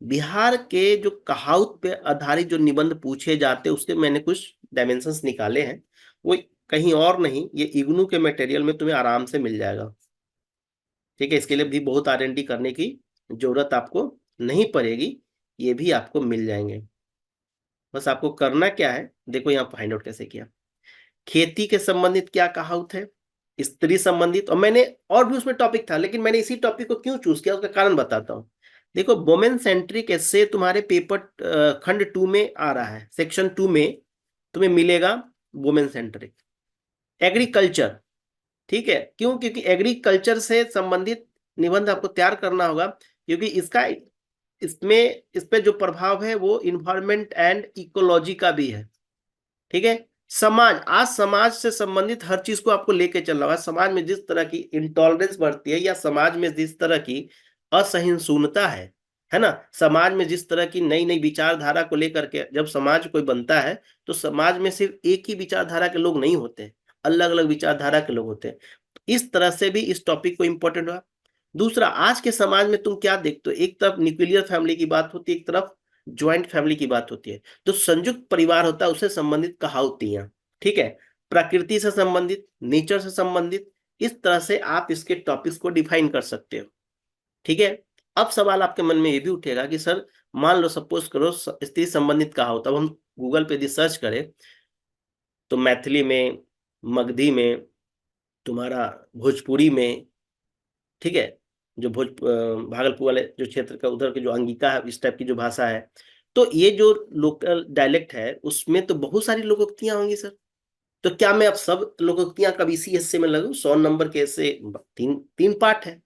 बिहार के जो कहावत पे आधारित जो निबंध पूछे जाते हैं उसके मैंने कुछ डायमेंशंस निकाले हैं। वो कहीं और नहीं, ये इग्नू के मटेरियल में तुम्हें आराम से मिल जाएगा। ठीक है, इसके लिए भी बहुत R&D करने की जरूरत आपको नहीं पड़ेगी, ये भी आपको मिल जाएंगे। बस आपको करना क्या है, देखो यहाँ फाइंड आउट कैसे किया। खेती के संबंधित क्या कहावत है, स्त्री संबंधित, और मैंने और भी उसमें टॉपिक था, लेकिन मैंने इसी टॉपिक को क्यों चूज किया उसका कारण बताता हूँ। देखो, वोमेन सेंट्रिक ऐसे तुम्हारे पेपर खंड 2 में आ रहा है, सेक्शन 2 में तुम्हें मिलेगा वोमेन सेंट्रिक। एग्रीकल्चर, ठीक है, क्यों? क्योंकि एग्रीकल्चर से संबंधित निबंध आपको तैयार करना होगा, क्योंकि इसका इसमें इस पे जो प्रभाव है वो इन्वायरमेंट एंड इकोलॉजी का भी है। ठीक है, समाज, आज समाज से संबंधित हर चीज को आपको लेके चलना होगा। समाज में जिस तरह की इंटॉलरेंस बढ़ती है, या समाज में जिस तरह की असहिष्णुता है ना, समाज में जिस तरह की नई नई विचारधारा को लेकर के जब समाज कोई बनता है, तो समाज में सिर्फ एक ही विचारधारा के लोग नहीं होते, अलग अलग विचारधारा के लोग होते हैं। इस तरह से भी इस टॉपिक को इंपॉर्टेंट हुआ। दूसरा, आज के समाज में तुम क्या देखते हो, एक तरफ न्यूक्लियर फैमिली की बात होती है, एक तरफ ज्वाइंट फैमिली की बात होती है। जो संयुक्त परिवार होता है उससे संबंधित कहावतियां, ठीक है, प्रकृति से संबंधित, नेचर से संबंधित, इस तरह से आप इसके टॉपिक्स को डिफाइन कर सकते हो। ठीक है, अब सवाल आपके मन में ये भी उठेगा कि सर, मान लो सपोज करो स्त्री संबंधित कहावत, अब हम गूगल पे यदि सर्च करें तो मैथिली में, मगधी में, तुम्हारा भोजपुरी में, ठीक है, जो भागलपुर वाले जो क्षेत्र का उधर के जो अंगिका है, इस टाइप की जो भाषा है, तो ये जो लोकल डायलेक्ट है उसमें तो बहुत सारी लोकोक्तियां होंगी सर। तो क्या मैं अब सब लोकोक्तियां कभी इसी हिस्से में लगूं? 100 नंबर के ऐसे तीन तीन पार्ट है,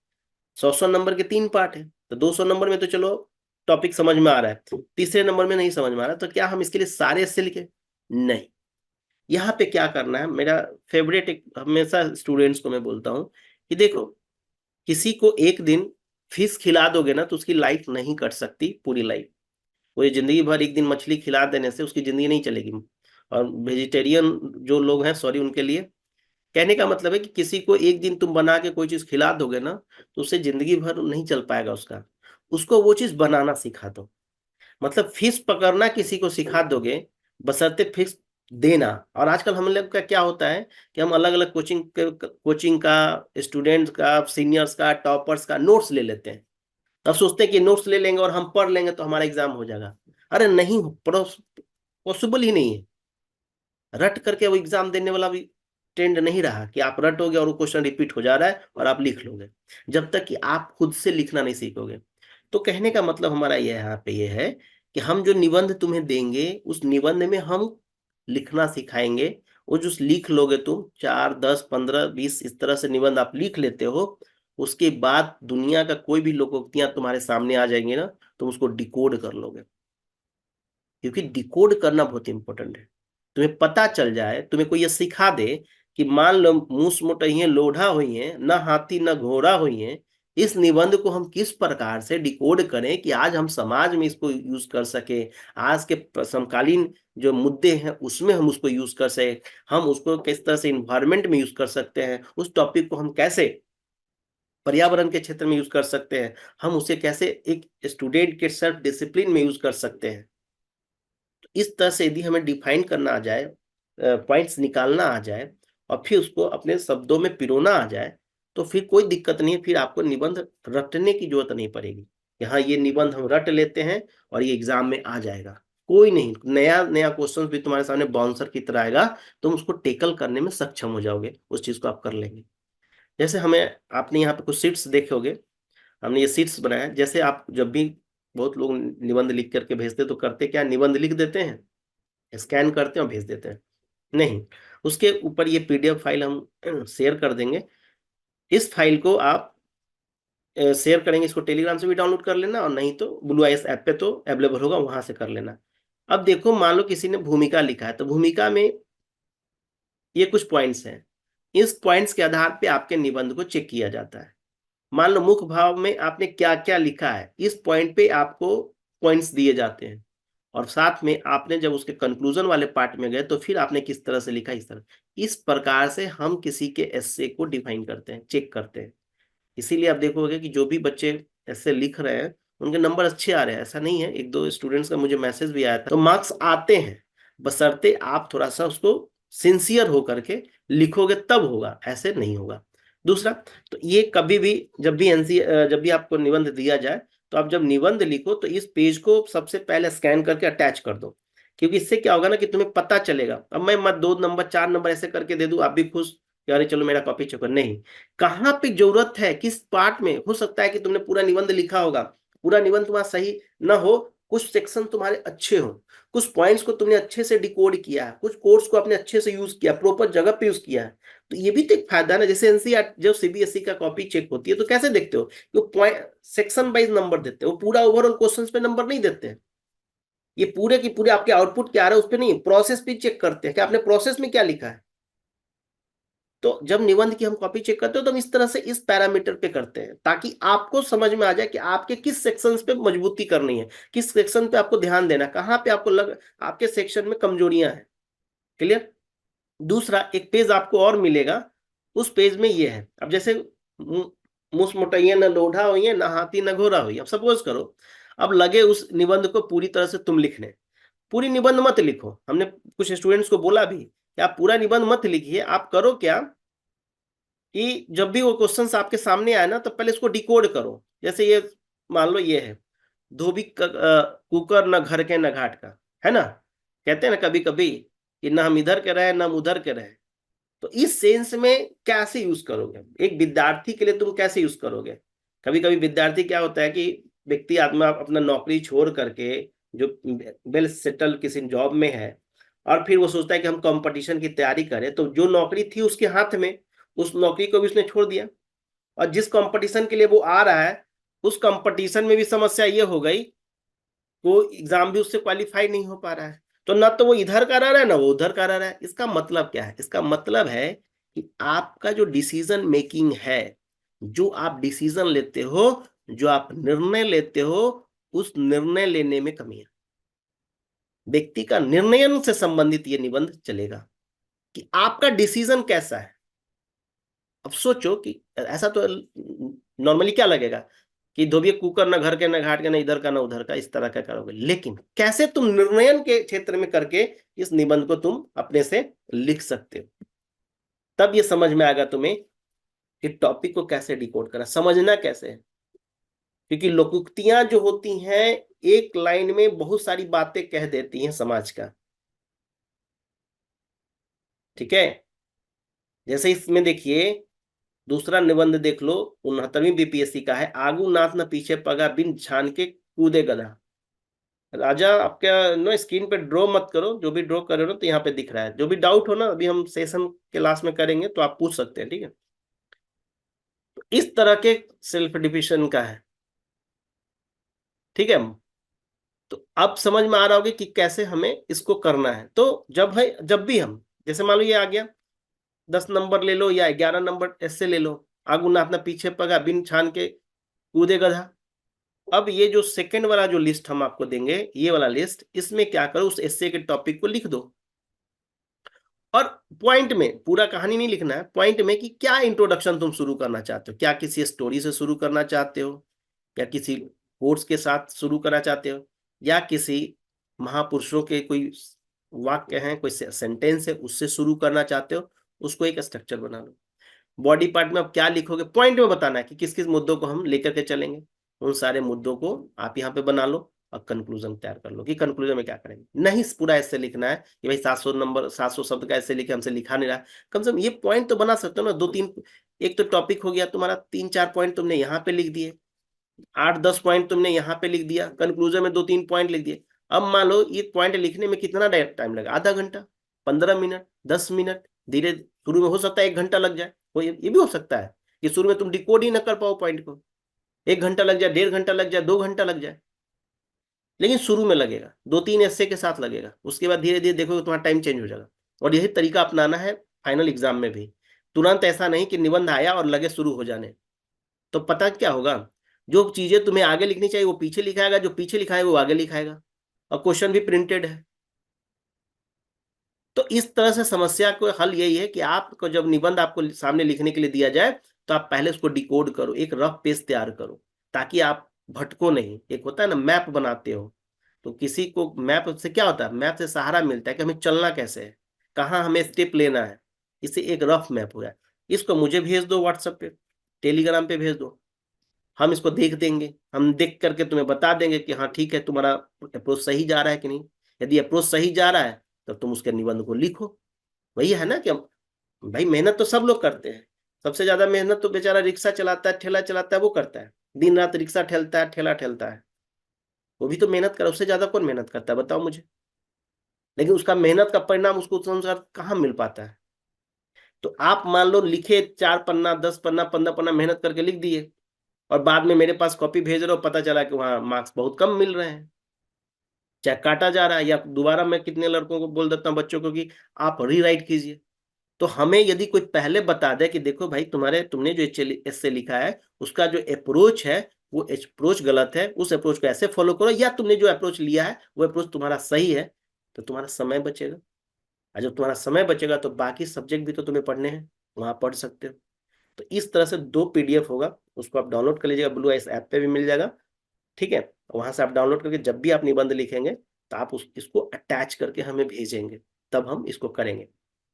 100 नंबर के 3 पार्ट है, तो 200 नंबर में तो चलो टॉपिक समझ में आ रहा है, तीसरे नंबर में नहीं समझ में आ रहा, तो क्या हम इसके लिए सारे हिस्से लिखे? नहीं। यहाँ पे क्या करना है, मेरा फेवरेट, एक हमेशा स्टूडेंट्स को मैं बोलता हूँ कि देखो, किसी को एक दिन फिश खिला दोगे ना तो उसकी लाइफ नहीं कट सकती पूरी लाइफ। वो ये जिंदगी भर एक दिन मछली खिला देने से उसकी जिंदगी नहीं चलेगी। और वेजिटेरियन जो लोग हैं, सॉरी उनके लिए, कहने का मतलब है कि किसी को एक दिन तुम बना के कोई चीज खिला दोगे ना तो उससे जिंदगी भर नहीं चल पाएगा उसका। उसको वो चीज बनाना सिखा दो, मतलब फिश पकड़ना किसी को सिखा दोगे, बशर्ते फिश देना। और आजकल हम लोग का क्या होता है कि हम अलग अलग कोचिंग का, स्टूडेंट्स का, सीनियर्स का, टॉपर्स का नोट्स ले लेते हैं। तब सोचते हैं कि नोट्स ले लेंगे और हम पढ़ लेंगे तो हमारा एग्जाम हो जाएगा। अरे नहीं, पॉसिबल ही नहीं है। रट करके वो एग्जाम देने वाला भी ट्रेंड नहीं रहा कि आप रटोगे और वो क्वेश्चन रिपीट हो जा रहा है और आप लिख लोगे, जब तक कि आप खुद से लिखना नहीं सीखोगे। तो कहने का मतलब हमारा यह यहाँ पे ये है कि हम जो निबंध तुम्हें देंगे उस निबंध में हम लिखना सिखाएंगे। वो जो लिख लोगे तुम 4, 10, 15, 20 इस तरह से निबंध आप लिख लेते हो, उसके बाद दुनिया का कोई भी लोकोक्तियां तुम्हारे सामने आ जाएंगे ना, तुम उसको डिकोड कर लोगे। क्योंकि डिकोड करना बहुत इंपॉर्टेंट है। तुम्हें पता चल जाए, तुम्हें कोई ये सिखा दे कि मान लो मूस मोटइये लोढ़ा हुई है, न हाथी न घोड़ा हुई है, इस निबंध को हम किस प्रकार से डिकोड करें कि आज हम समाज में इसको यूज कर सके, आज के समकालीन जो मुद्दे हैं उसमें हम उसको यूज कर सके, हम उसको किस तरह से इन्वायरमेंट में यूज कर सकते हैं, उस टॉपिक को हम कैसे पर्यावरण के क्षेत्र में यूज कर सकते हैं, हम उसे कैसे एक स्टूडेंट के सेल्फ डिसिप्लिन में यूज कर सकते हैं। इस तरह से यदि हमें डिफाइन करना आ जाए, पॉइंट्स निकालना आ जाए, और फिर उसको अपने शब्दों में पिरोना आ जाए, तो फिर कोई दिक्कत नहीं है, फिर आपको निबंध रटने की जरूरत नहीं पड़ेगी कि हाँ ये निबंध हम रट लेते हैं और ये एग्जाम में आ जाएगा। कोई नहीं, नया नया क्वेश्चन भी तुम्हारे सामने बाउंसर की तरह आएगा, तुम उसको टेकल करने में सक्षम हो जाओगे, उस चीज को आप कर लेंगे। जैसे हमें, आपने यहाँ पे कुछ सीट्स देखे होंगे, हमने ये सीट्स बनाया, जैसे आप जब भी, बहुत लोग निबंध लिख करके भेजते तो करते क्या, निबंध लिख देते हैं, स्कैन करते हैं और भेज देते हैं। नहीं, उसके ऊपर ये पीडीएफ फाइल हम शेयर कर देंगे। इस फाइल को आप शेयर करेंगे, इसको टेलीग्राम से भी डाउनलोड कर लेना, और नहीं तो ब्लू आइस ऐप पे तो अवेलेबल होगा, वहां से कर लेना। अब देखो, मान लो किसी ने भूमिका लिखा है, तो भूमिका में ये कुछ पॉइंट्स हैं, इस पॉइंट्स के आधार पे आपके निबंध को चेक किया जाता है। मान लो मुख्य भाव में आपने क्या क्या लिखा है, इस पॉइंट पे आपको पॉइंट्स दिए जाते हैं, और साथ में आपने जब उसके कंक्लूजन वाले पार्ट में गए तो फिर आपने किस तरह से लिखा, इस तरह, इस प्रकार से हम किसी के एस्से को डिफाइन करते हैं, चेक करते हैं। इसीलिए आप देखोगे कि जो भी बच्चे एस्से लिख रहे हैं उनके नंबर अच्छे आ रहे हैं, ऐसा नहीं है, एक दो स्टूडेंट्स का मुझे मैसेज भी आया था। तो मार्क्स आते हैं, बशर्ते आप थोड़ा सा उसको सिंसियर होकर के लिखोगे तब होगा, ऐसे नहीं होगा। दूसरा, तो ये कभी भी जब भी आपको निबंध दिया जाए, तो आप जब निबंध लिखो तो इस पेज को सबसे पहले स्कैन करके अटैच कर दो, क्योंकि इससे क्या होगा ना कि तुम्हें पता चलेगा। अब मैं मत 2 नंबर 4 नंबर ऐसे करके दे दूं, आप भी खुश कि अरे चलो मेरा कॉपी चेक कर, नहीं, कहाँ पे जरूरत है, किस पार्ट में। हो सकता है कि तुमने पूरा निबंध लिखा होगा, पूरा निबंध तुम्हारा सही ना हो, कुछ सेक्शन तुम्हारे अच्छे हो, कुछ पॉइंट्स को तुमने अच्छे से डिकोड किया है, कुछ कोड्स को आपने अच्छे से यूज किया, प्रॉपर जगह पे यूज किया है, तो ये भी तो एक फायदा है ना। जैसे एनसीईआरटी जब सीबीएसई का कॉपी चेक होती है तो कैसे देखते हो, वो पॉइंट सेक्शन वाइज नंबर देते हैं, वो पूरा ओवरऑल क्वेश्चंस पे नंबर नहीं देते हैं। ये पूरे की पूरे आपके आउटपुट क्या आ रहा है उस पर नहीं, प्रोसेस भी चेक करते हैं कि आपने प्रोसेस में क्या लिखा है। तो जब निबंध की हम कॉपी चेक करते हो तो हम इस तरह से इस पैरामीटर पे करते हैं, ताकि आपको समझ में आ जाए कि आपके किस सेक्शंस पे मजबूती करनी है, किस सेक्शन पे आपको ध्यान देना है, कहाँ पे आपको आपके सेक्शन में कमजोरियां हैं। क्लियर। दूसरा, एक पेज आपको और मिलेगा, उस पेज में ये है, अब जैसे मुस मोटैया न लोढ़ा हो न हाथी न घोड़ा हो, अब सपोज करो अब लगे उस निबंध को पूरी तरह से तुम लिखने, पूरी निबंध मत लिखो, हमने कुछ स्टूडेंट्स को बोला भी कि आप पूरा निबंध मत लिखिए, आप करो क्या कि जब भी वो क्वेश्चंस आपके सामने आए ना, तो पहले इसको डिकोड करो। जैसे ये मान लो ये है, धोबी कुकर न घर के न घाट का, है ना, कहते हैं ना कभी कभी कि ना हम इधर के रहे ना हम उधर के रहे। तो इस सेंस में कैसे यूज करोगे, एक विद्यार्थी के लिए तुम कैसे यूज करोगे। कभी कभी विद्यार्थी क्या होता है कि व्यक्ति आत्मा अपना नौकरी छोड़ करके जो वेल सेटल किसी जॉब में है, और फिर वो सोचता है कि हम कंपटीशन की तैयारी करें, तो जो नौकरी थी उसके हाथ में, उस नौकरी को भी उसने छोड़ दिया, और जिस कंपटीशन के लिए वो आ रहा है उस कंपटीशन में भी समस्या ये हो गई, वो एग्जाम भी उससे क्वालिफाई नहीं हो पा रहा है, तो ना तो वो इधर का रह रहा है ना वो उधर का रह रहा है। इसका मतलब क्या है, इसका मतलब है कि आपका जो डिसीजन मेकिंग है, जो आप डिसीजन लेते हो, जो आप निर्णय लेते हो, उस निर्णय लेने में कमी है। व्यक्ति का निर्णयन से संबंधित ये निबंध चलेगा कि आपका डिसीजन कैसा है। अब सोचो कि ऐसा तो नॉर्मली क्या लगेगा कि धोबी कुकर न घर के न घाट के न इधर का न उधर का, इस तरह का करोगे, लेकिन कैसे तुम निर्णयन के क्षेत्र में करके इस निबंध को तुम अपने से लिख सकते हो, तब ये समझ में आएगा तुम्हें कि टॉपिक को कैसे डिकोड करना, समझना कैसे है। क्योंकि लोकोक्तियां जो होती हैं एक लाइन में बहुत सारी बातें कह देती हैं समाज का। ठीक है, जैसे इसमें देखिए दूसरा निबंध देख लो, 69वीं बीपीएससी का है, आगू नाथ न पीछे पगा बिन छान के कूदे गधा। राजा आपके नो स्क्रीन पे ड्रॉ मत करो, जो भी ड्रॉ करे ना तो यहाँ पे दिख रहा है, जो भी डाउट हो ना अभी हम सेशन के लास्ट में करेंगे तो आप पूछ सकते हैं, ठीक है। तो इस तरह के सेल्फ डिफिशन का है, ठीक है। तो अब समझ में आ रहा होगा कि कैसे हमें इसको करना है। तो जब भी हम जैसे मान लो ये आ गया 10 नंबर ले लो या 11 नंबर ऐसे ले लो, आगू नाथ न पीछे पगा बिन छान के कूदे गधा। अब ये जो सेकंड वाला जो लिस्ट हम आपको देंगे, ये वाला लिस्ट, इसमें क्या करो उस एस्से के टॉपिक को लिख दो, और पॉइंट में, पूरा कहानी नहीं लिखना है, पॉइंट में कि क्या इंट्रोडक्शन तुम शुरू करना चाहते हो, क्या किसी स्टोरी से शुरू करना चाहते हो, या किसी कोर्स के साथ शुरू करना चाहते हो, या किसी महापुरुषों के कोई वाक्य हैं, कोई सेंटेंस है उससे शुरू करना चाहते हो, उसको एक स्ट्रक्चर बना लो। बॉडी पार्ट में आप क्या लिखोगे, पॉइंट में बताना है कि किस किस मुद्दों को हम लेकर के चलेंगे, उन सारे मुद्दों को आप यहाँ पे बना लो, और कंक्लूजन तैयार कर लो कि कंक्लूजन में क्या करेंगे। नहीं पूरा ऐसे लिखना है कि भाई 700 शब्द का ऐसे लिखे, हमसे लिखा नहीं रहा, कम से कम ये पॉइंट तो बना सकते हो ना, 2-3। एक तो टॉपिक हो गया तुम्हारा, 3-4 पॉइंट तुमने यहाँ पे लिख दिए, 8-10 पॉइंट तुमने यहाँ पे लिख दिया, कंक्लूजन में 2-3 पॉइंट लिख दिए। अब मान लो ये पॉइंट लिखने में कितना टाइम लगा, आधा घंटा, 15 मिनट, 10 मिनट, धीरे शुरू में हो सकता है 1 घंटा लग जाए, वो ये भी हो सकता है कि शुरू में तुम डिकोड ही ना कर पाओ पॉइंट को, 1 घंटा लग जाए, 1.5 घंटा लग जाए, 2 घंटा लग जाए, लेकिन शुरू में लगेगा, 2-3 ऐसे के साथ लगेगा, उसके बाद धीरे धीरे देखोगे तुम्हारा टाइम चेंज हो जाएगा। और यही तरीका अपनाना है फाइनल एग्जाम में भी, तुरंत ऐसा नहीं कि निबंध आया और लगे शुरू हो जाने। तो पता क्या होगा, जो चीजें तुम्हें आगे लिखनी चाहिए वो पीछे लिखाएगा, जो पीछे लिखा है वो आगे लिखाएगा, और क्वेश्चन भी प्रिंटेड है। तो इस तरह से समस्या को हल यही है कि आपको जब निबंध आपको सामने लिखने के लिए दिया जाए, तो आप पहले उसको डिकोड करो, एक रफ पेज तैयार करो, ताकि आप भटको नहीं। एक होता है ना मैप बनाते हो, तो किसी को मैप से क्या होता है, मैप से सहारा मिलता है कि हमें चलना कैसे है, कहाँ हमें स्टेप लेना है। इसे एक रफ मैप हो गया। इसको मुझे भेज दो व्हाट्सएप पे, टेलीग्राम पे भेज दो, हम इसको देख देंगे, हम देख करके तुम्हें बता देंगे कि हाँ ठीक है, तुम्हारा अप्रोच सही जा रहा है कि नहीं। यदि अप्रोच सही जा रहा है तो तुम उसके निबंध को लिखो। वही है ना कि भाई मेहनत तो सब लोग करते हैं, सबसे ज्यादा मेहनत तो बेचारा रिक्शा चलाता है, ठेला चलाता है, वो करता है, दिन रात रिक्शा ठेलता है, ठेला ठेलता है, वो भी तो मेहनत कर, उससे ज्यादा कौन मेहनत करता है बताओ मुझे। लेकिन उसका मेहनत का परिणाम उसको उस अनुसार कहाँ मिल पाता है। तो आप मान लो लिखे 4 पन्ना 10 पन्ना 15 पन्ना मेहनत करके लिख दिए, और बाद में मेरे पास कॉपी भेज रहे हो, पता चला कि वहां मार्क्स बहुत कम मिल रहे हैं, चाहे काटा जा रहा है, या दोबारा मैं कितने लड़कों को बोल देता हूँ बच्चों को कि आप रीराइट कीजिए। तो हमें यदि कोई पहले बता दे कि देखो भाई तुम्हारे तुमने जो एस्से लिखा है उसका जो अप्रोच है वो अप्रोच गलत है, उस अप्रोच को ऐसे फॉलो करो, या तुमने जो अप्रोच लिया है वो अप्रोच तुम्हारा सही है, तो तुम्हारा समय बचेगा। और जब तुम्हारा समय बचेगा तो बाकी सब्जेक्ट भी तो तुम्हें पढ़ने हैं, वहां पढ़ सकते हो। तो इस तरह से 2 PDF होगा, उसको आप डाउनलोड कर लीजिएगा, ब्लू आइस ऐप पे भी मिल जाएगा। ठीक है, वहां से आप डाउनलोड करके जब भी आप निबंध लिखेंगे तो आप इसको अटैच करके हमें भेजेंगे, तब हम इसको करेंगे।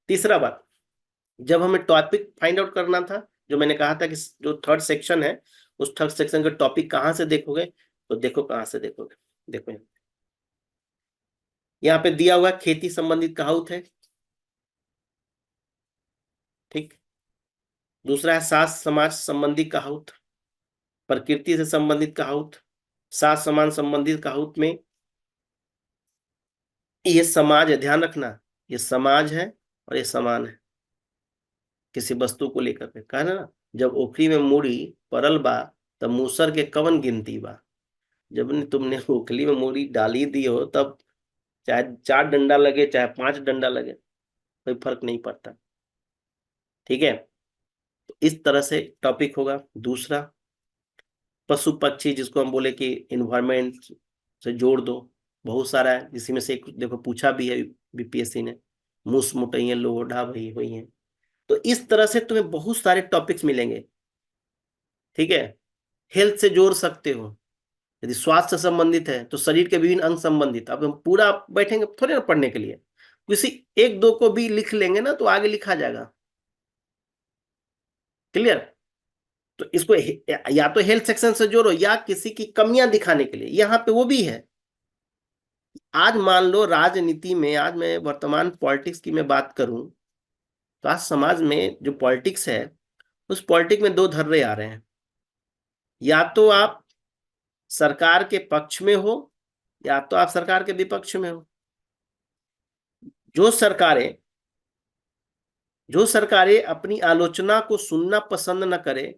तीसरा बात, जब हमें टॉपिक फाइंड आउट करना था, जो मैंने कहा था कि जो थर्ड सेक्शन है, उस थर्ड सेक्शन का टॉपिक कहाँ से देखोगे, तो देखो कहाँ से देखोगे। देखो यहाँ पे दिया हुआ खेती संबंधित कहावत है, ठीक। दूसरा है शास्त्र समाज संबंधी कहावत, प्रकृति से संबंधित कहावत, शास्त्र समान संबंधित कहावत में ये समाज है, ध्यान रखना, ये समाज है और ये समान है। किसी वस्तु को लेकर के कहा ना, जब ओखरी में मूड़ी परल बा, तब मूसर के कवन गिनती बा। जब तुमने ओखली में मूड़ी डाली दी हो, तब चाहे 4 डंडा लगे चाहे 5 डंडा लगे, कोई फर्क नहीं पड़ता। ठीक है, तो इस तरह से टॉपिक होगा। दूसरा, पशु पक्षी, जिसको हम बोले कि इन्वायरमेंट से जोड़ दो, बहुत सारा है, इसी में से एक देखो पूछा भी है बीपीएससी ने, मूस मुटैया लोढ़ा भई हुई है। तो इस तरह से तुम्हें बहुत सारे टॉपिक्स मिलेंगे। ठीक है, हेल्थ से जोड़ सकते हो, यदि स्वास्थ्य से संबंधित है तो शरीर के विभिन्न अंग संबंधित। अब हम पूरा बैठेंगे थोड़े ना पढ़ने के लिए, किसी एक दो को भी लिख लेंगे ना तो आगे लिखा जाएगा। क्लियर। तो इसको या तो हेल्थ सेक्शन से जोड़ो, या किसी की कमियां दिखाने के लिए यहाँ पे वो भी है। आज मान लो राजनीति में, आज मैं वर्तमान पॉलिटिक्स की मैं बात करूं, तो आज समाज में जो पॉलिटिक्स है, उस पॉलिटिक्स में 2 धर्रे आ रहे हैं। या तो आप सरकार के पक्ष में हो, या तो आप सरकार के विपक्ष में हो। जो सरकारें जो सरकारें अपनी आलोचना को सुनना पसंद न करें,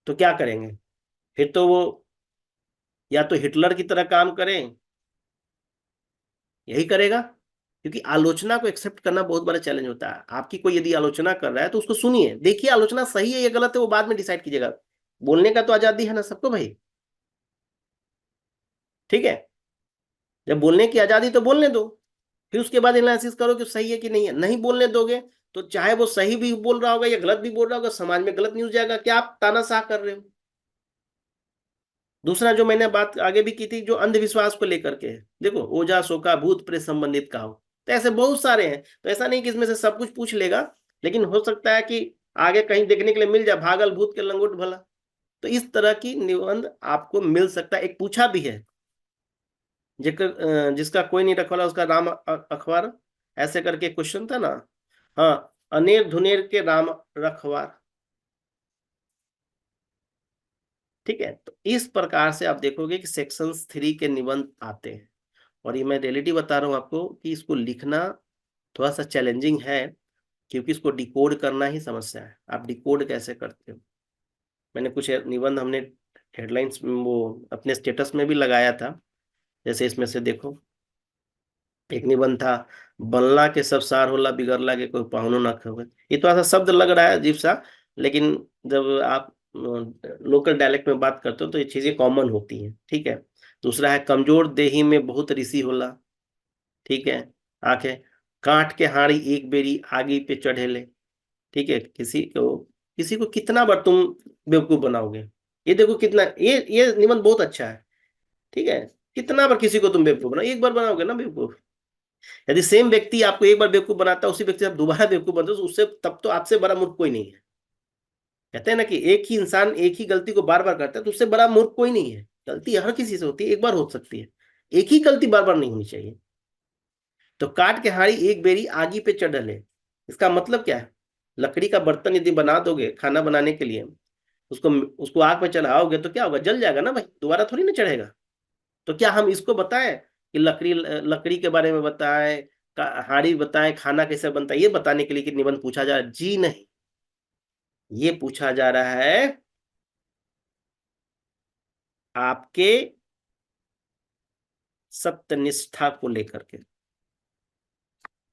तो क्या करेंगे, फिर तो वो या तो हिटलर की तरह काम करें, यही करेगा। क्योंकि आलोचना को एक्सेप्ट करना बहुत बड़ा चैलेंज होता है। आपकी कोई यदि आलोचना कर रहा है तो उसको सुनिए, देखिए आलोचना सही है या गलत है, वो बाद में डिसाइड कीजिएगा। बोलने का तो आजादी है ना सबको भाई। ठीक है, जब बोलने की आजादी तो बोलने दो, फिर उसके बाद एनालिसिस करो कि सही है कि नहीं है। नहीं बोलने दोगे तो चाहे वो सही भी बोल रहा होगा या गलत भी बोल रहा होगा, समाज में गलत न्यूज जाएगा, क्या आप तानाशाह कर रहे हो। दूसरा जो मैंने बात आगे भी की थी, जो अंधविश्वास को लेकर के है, देखो ओझा सोका भूत प्रेत संबंधित का हो, तो ऐसे बहुत सारे हैं। तो ऐसा नहीं कि इसमें से सब कुछ पूछ लेगा, लेकिन हो सकता है कि आगे कहीं देखने के लिए मिल जाए, भागल भूत के लंगोट भला। तो इस तरह की निबंध आपको मिल सकता है। एक पूछा भी है, जिसका कोई नहीं रखवाला उसका राम अखबार, ऐसे करके क्वेश्चन था ना। हाँ, अनेर धुनेर के राम रखवार। ठीक है, तो इस प्रकार से आप देखोगे कि सेक्शन 3 के निबंध आते हैं। और ये मैं रियलिटी बता रहा हूँ आपको कि इसको लिखना थोड़ा सा चैलेंजिंग है, क्योंकि इसको डिकोड करना ही समस्या है। आप डिकोड कैसे करते हो। मैंने कुछ निबंध हमने हेडलाइंस वो अपने स्टेटस में भी लगाया था। जैसे इसमें से देखो, एक निबंध था, बनला के सब सार होला बिगड़ला के कोई पाहुनो ना खबर। ये थोड़ा सा शब्द लग रहा है अजीब सा, लेकिन जब आप लोकल डायलेक्ट में बात करते हो तो ये चीजें कॉमन होती हैं। ठीक है। दूसरा है, कमजोर देही में बहुत ऋषि होला। ठीक है। आंखें काट के हाड़ी एक बेरी आगे पे चढ़ेले। ठीक है, किसी को किसी को कितना बार तुम बेवकूफ बनाओगे? ये देखो कितना, ये निबंध बहुत अच्छा है, ठीक है। कितना बार किसी को तुम बेवकूफ बनाओ, एक बार बनाओगे ना बेवकूफ। यदि सेम व्यक्ति आपको एक बार बेवकूफ बनाता है, उसी व्यक्ति से आप दोबारा बेवकूफ बनते हो, तो उससे तब तो आपसे बड़ा मूर्ख कोई नहीं है। कहते हैं ना कि एक ही इंसान एक ही गलती को बार बार करता है, तो उससे बड़ा मूर्ख कोई नहीं है। गलती हर किसी से होती है, एक बार हो सकती है, एक ही गलती बार बार नहीं होनी चाहिए। तो काट के हाड़ी एक बेरी आगी पे चढ़ डले, इसका मतलब क्या है? लकड़ी का बर्तन यदि बना दोगे खाना बनाने के लिए, उसको उसको आग पे चढ़ाओगे तो क्या होगा? जल जाएगा ना भाई, दोबारा थोड़ी ना चढ़ेगा। तो क्या हम इसको बताएं कि लकड़ी लकड़ी के बारे में बताएं, हाड़ी बताएं, खाना कैसे बनता है, ये बताने के लिए कि निबंध पूछा जा रहा है? जी नहीं, ये पूछा जा रहा है आपके सत्यनिष्ठा को लेकर के।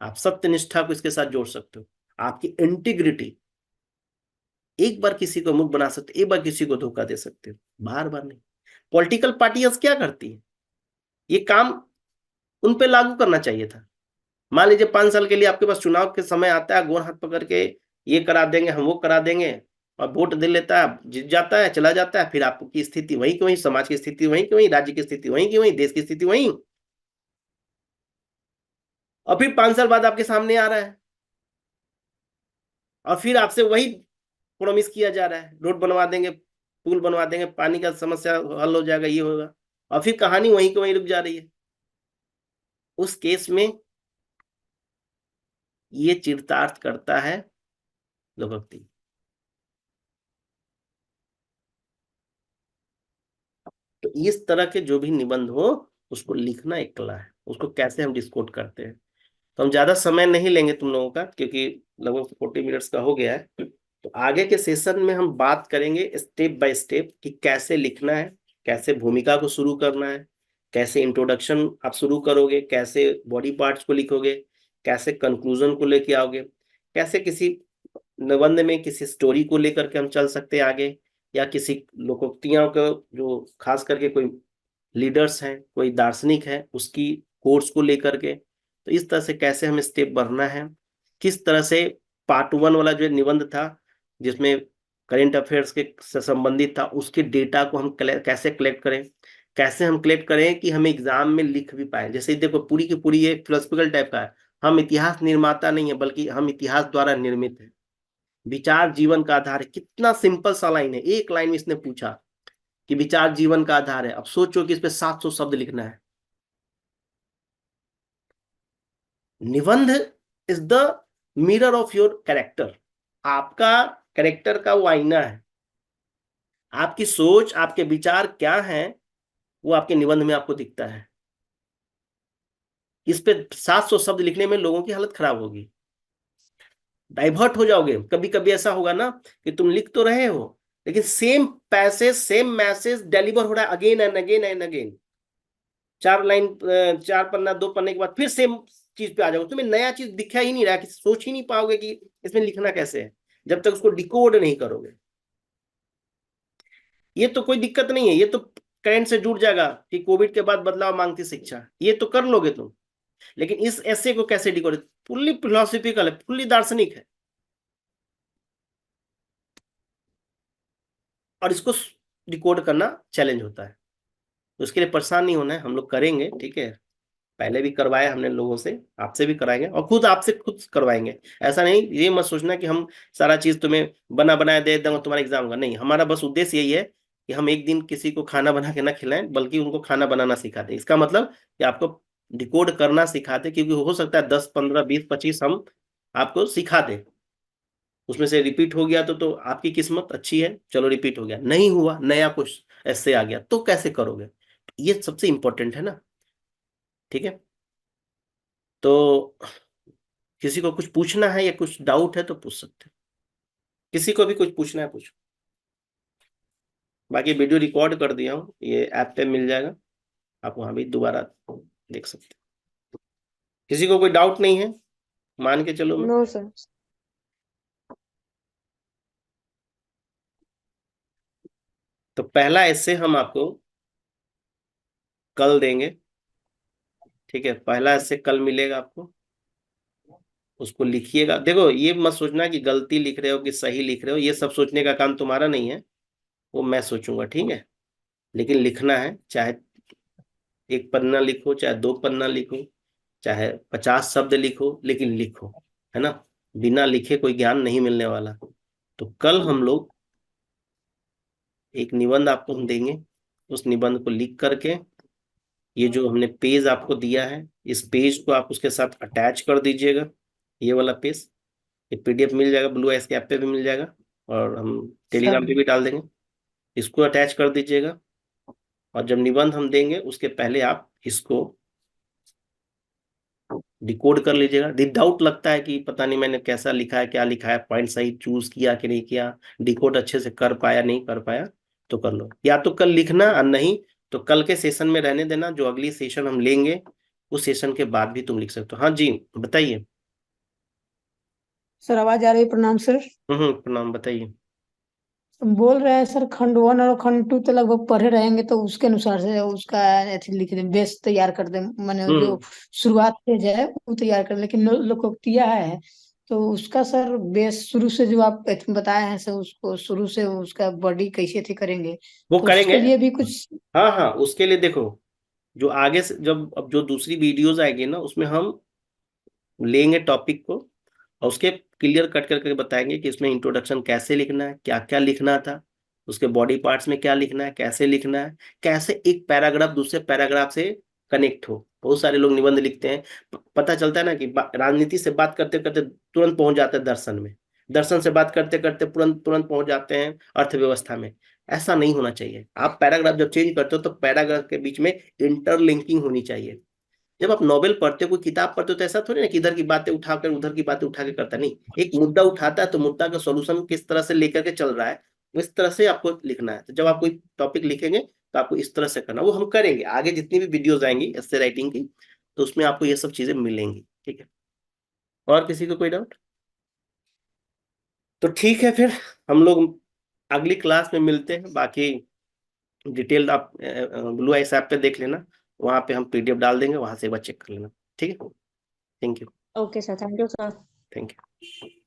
आप सत्यनिष्ठा को इसके साथ जोड़ सकते हो, आपकी इंटीग्रिटी। एक बार किसी को मूर्ख बना सकते हो, एक बार किसी को धोखा दे सकते हो, बार बार नहीं। पॉलिटिकल पार्टियां क्या करती है? ये काम उन पे लागू करना चाहिए था। मान लीजिए 5 साल के लिए आपके पास चुनाव के समय आता है, गोर हाथ पकड़ के ये करा देंगे, हम वो करा देंगे, और वोट दे लेता है, जीत जाता है, चला जाता है, फिर आपकी स्थिति वहीं की वहीं, समाज की स्थिति वहीं की वहीं, राज्य की स्थिति वहीं की वहीं, देश की स्थिति वहीं। और फिर 5 साल बाद आपके सामने आ रहा है, और फिर आपसे वही प्रोमिस किया जा रहा है, रोड बनवा देंगे, पुल बनवा देंगे, पानी का समस्या हल हो जाएगा, ये होगा, और फिर कहानी वहीं की वहीं रुक जा रही है। उस केस में ये चरितार्थ करता है लोकोक्ति। तो इस तरह के जो भी निबंध हो, उसको लिखना एक कला है, उसको कैसे हम डिस्कोड करते हैं। तो हम ज्यादा समय नहीं लेंगे तुम लोगों का, क्योंकि लगभग 40 मिनट्स का हो गया है। तो आगे के सेशन में हम बात करेंगे स्टेप बाय स्टेप कि कैसे लिखना है, कैसे भूमिका को शुरू करना है, कैसे इंट्रोडक्शन आप शुरू करोगे, कैसे बॉडी पार्ट्स को लिखोगे, कैसे कंक्लूजन को लेके आओगे, कैसे किसी निबंध में किसी स्टोरी को लेकर के हम चल सकते हैं आगे, या किसी लोकोक्तियों को, जो खास करके कोई लीडर्स हैं, कोई दार्शनिक है, उसकी कोर्स को लेकर के। तो इस तरह से कैसे हमें स्टेप बढ़ना है, किस तरह से पार्ट 1 वाला जो निबंध था, जिसमें करेंट अफेयर्स के से संबंधित था, उसके डेटा को हम कैसे कलेक्ट करें, कैसे हम कलेक्ट करें कि हम एग्जाम में लिख भी पाए। जैसे देखो पूरी की पूरी ये फिलोसफिकल टाइप का है, हम इतिहास निर्माता नहीं है, बल्कि हम इतिहास द्वारा निर्मित है। विचार जीवन का आधार है, कितना सिंपल सा लाइन है, एक लाइन में इसने पूछा कि विचार जीवन का आधार है। अब सोचो कि इस पे 700 शब्द लिखना है। निबंध is the mirror of your character, आपका कैरेक्टर का वो आईना है। आपकी सोच, आपके विचार क्या हैं, वो आपके निबंध में आपको दिखता है। इस पे 700 शब्द लिखने में लोगों की हालत खराब होगी, डाइवर्ट हो जाओगे। कभी कभी ऐसा होगा ना कि तुम लिख तो रहे हो, लेकिन same passage same message deliver हो रहा है again and again and again. 4 line, 4 पन्ना, 2 पन्ने के बाद फिर सेम चीज पे आ जाओगे, तुम्हें नया चीज दिखा ही नहीं रहा, कि सोच ही नहीं पाओगे कि इसमें लिखना कैसे है, जब तक उसको डिकोड नहीं करोगे। ये तो कोई दिक्कत नहीं है, ये तो करंट से जुड़ जाएगा कि कोविड के बाद बदलाव मांगती शिक्षा, ये तो कर लोगे तुम। लेकिन इस ऐसे को कैसे डिकोड? फुल्ली फिलोसफिकल है, फुल्ली दार्शनिक है, और इसको डिकोड करना चैलेंज होता है। तो उसके लिए परेशान नहीं होना है, हम लोग करेंगे, ठीक है। पहले भी करवाया हमने लोगों से, आपसे भी कराएंगे, और खुद आपसे खुद करवाएंगे। ऐसा नहीं, ये मत सोचना कि हम सारा चीज तुम्हें बना बनाया दे देंगे तुम्हारा एग्जाम होगा, नहीं। हमारा बस उद्देश्य यही है कि हम एक दिन किसी को खाना बना के ना खिलाएं, बल्कि उनको खाना बनाना सिखा दें। इसका मतलब कि आपको डिकोड करना सिखा दें, क्योंकि हो सकता है 10, 15, 20, 25 हम आपको सिखा दें, उसमें से रिपीट हो गया तो आपकी किस्मत अच्छी है, चलो रिपीट हो गया, नहीं हुआ, नया कुछ ऐसे आ गया, तो कैसे करोगे? ये सबसे इंपॉर्टेंट है ना, ठीक है। तो किसी को कुछ पूछना है या कुछ डाउट है तो पूछ सकते हैं, किसी को भी कुछ पूछना है पूछो। बाकी वीडियो रिकॉर्ड कर दिया हूँ, ये ऐप पे मिल जाएगा, आप वहां भी दोबारा देख सकते हैं। किसी को कोई डाउट नहीं है, मान के चलो मैं। No sir. तो पहला ऐसे हम आपको कल देंगे, ठीक है, पहला ऐसे कल मिलेगा आपको। उसको लिखिएगा। देखो ये मत सोचना कि गलती लिख रहे हो कि सही लिख रहे हो, ये सब सोचने का काम तुम्हारा नहीं है, वो मैं सोचूंगा, ठीक है। लेकिन लिखना है, चाहे एक पन्ना लिखो, चाहे दो पन्ना लिखो, चाहे 50 शब्द लिखो, लेकिन लिखो, है ना। बिना लिखे कोई ज्ञान नहीं मिलने वाला। तो कल हम लोग एक निबंध आपको हम देंगे, उस निबंध को लिख करके, ये जो हमने पेज आपको दिया है, इस पेज को आप उसके साथ अटैच कर दीजिएगा, ये वाला पेज। ये पीडीएफ मिल जाएगा, ब्लू आइस के ऐप पे भी मिल जाएगा, और हम टेलीग्राम पे सर भी डाल देंगे। इसको अटैच कर दीजिएगा, और जब निबंध हम देंगे उसके पहले आप इसको डिकोड कर लीजिएगा। यदि डाउट लगता है कि पता नहीं मैंने कैसा लिखा है, क्या लिखा है, पॉइंट सही चूज किया कि नहीं किया, डिकोड अच्छे से कर पाया नहीं कर पाया, तो कर लो, या तो कल लिखना, और नहीं तो कल के सेशन में रहने देना, जो अगली सेशन हम लेंगे उस सेशन के बाद भी तुम लिख सकते हो। हाँ जी बताइए। सर आवाज आ रही है? प्रणाम सर। प्रणाम, बताइए। बोल रहे हैं सर, खंड वन और खंड टू तो लगभग पढ़े रहेंगे, तो उसके अनुसार से उसका अथी लिख दें, बेस तैयार कर दें, माने जो हम्म शुरुआत पेज है वो तैयार कर, लेकिन लोकोक्तियाँ है तो उसका सर बेस शुरू से जो आप बताए हैं सर, उसको शुरू से उसका बॉडी कैसे थी करेंगे, वो तो करेंगे। उसके लिए भी कुछ। हाँ हाँ, उसके लिए देखो, जो आगे से जब अब जो दूसरी वीडियोज आएगी ना, उसमें हम लेंगे टॉपिक को, और उसके क्लियर कट करके बताएंगे कि इसमें इंट्रोडक्शन कैसे लिखना है, क्या क्या लिखना था, उसके बॉडी पार्ट्स में क्या लिखना है, कैसे लिखना है, कैसे एक पैराग्राफ दूसरे पैराग्राफ से कनेक्ट हो। बहुत सारे लोग निबंध लिखते हैं, पता चलता है ना कि राजनीति से बात करते करते तुरंत पहुंच जाते हैं दर्शन में, दर्शन से बात करते करते तुरंत तुरंत पहुंच जाते हैं अर्थव्यवस्था में। ऐसा नहीं होना चाहिए। आप पैराग्राफ जब चेंज करते हो तो पैराग्राफ के बीच में इंटरलिंकिंग होनी चाहिए। जब आप नॉवेल पढ़ते हो, कोई किताब पढ़ते हो, तो ऐसा थोड़ी ना कि इधर की बातें उठाकर उधर की बातें उठा के करता नहीं। एक मुद्दा उठाता है तो मुद्दा का सॉल्यूशन किस तरह से लेकर के चल रहा है, इस तरह से आपको लिखना है। तो जब आप कोई टॉपिक लिखेंगे तो आपको इस तरह से करना, वो हम करेंगे आगे जितनी भी वीडियोज आएंगी ऐसे राइटिंग की, तो उसमें आपको ये सब चीजें मिलेंगी, ठीक है। और किसी को कोई डाउट? तो ठीक है फिर, हम लोग अगली क्लास में मिलते हैं। बाकी डिटेल आप ब्लू आइस ऐप पे देख लेना, वहां पे हम पीडीएफ डाल देंगे, वहां से एक बार चेक कर लेना, ठीक है। Thank you. Okay sir, thank you sir. Thank you.